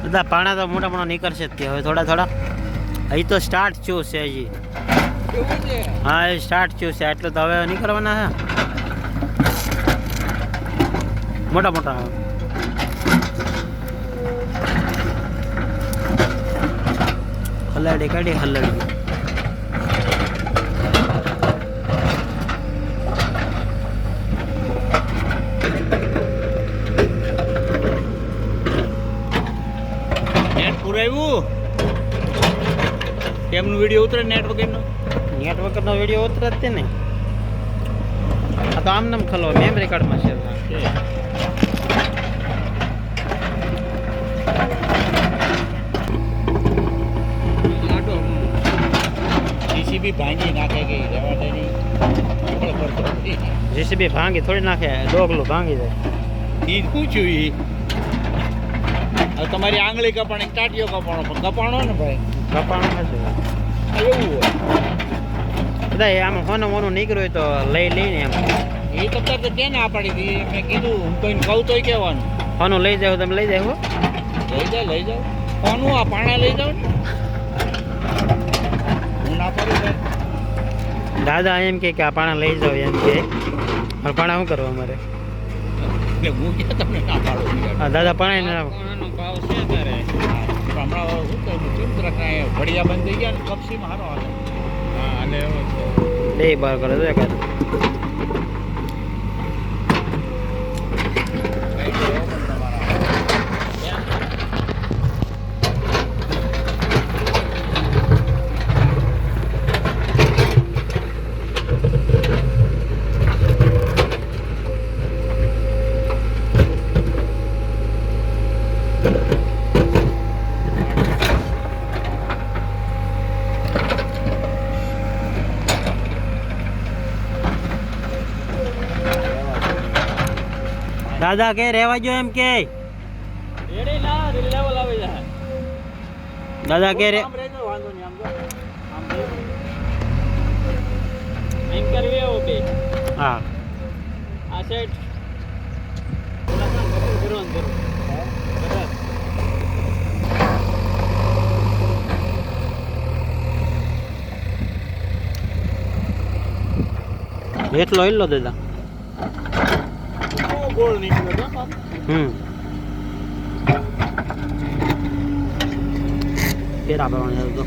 બધા પાણા તો મોટા મોટા નીકળશે જ તે હવે થોડા થોડા. અહીં તો સ્ટાર્ટ થયું છે હજી. હા એ સ્ટાર્ટ થયું છે એટલે તો હવે નીકળવાના છે મોટા મોટા. હલાડી કાઢી હલાડી. પુરાવ્યું કેમનું વિડીયો ઉતરે નેટ વગરનો વિડીયો ઉતરે જ તે ને. આ તો આમ નામ ખલો મેમરી કાર્ડમાં છે. જીસીબી ભાંગી નાખે કે જીસીબી ભાંગી થોડી નાખે, ડોગલું ભાંગી જાય. ઈ પૂછ્યું ઈ તમારી આંગળી કપાણી ટાટીઓ કપાણો પણ કપાણો ને ભાઈ કપાણું નથી એવું હોય બધા આમાં હોનું મોનું નીકળ્યું હોય તો લઈને એમ. એ તો ત્યાં ના પાડી હતી. મેં કીધું હું કોઈને કહું તોય કહેવાનું હોનું લઈ જાવ તમે લઈ જાવ. લઈ જાવ કોનું આ પાણા લઈ જાવ ને હું ના પાડું ભાઈ. દાદા એમ કે આ પાણા લઈ જાવ એમ કે પાણા શું કરવા અમારે. હું ક્યાં તમને ના પાડું. હા દાદા પાણા ભાવ છે ત્યારે હમણાં શું કહું ઘડિયા બંધ થઈ ગયા ને કપસી મારો હાલો. હા એટલે એવો બે બાર કરે તો એક દાદા કે રહેવા જો એમ કે રેડી ના લેવલ આવી જાય. દાદા કે રે વાંધો નહીં આમ એમ કરવી એવું બે હા આ સેટ એટલો એટલો દાદા. ગોળ નીકળ્યો ફેરા ભરવાની તો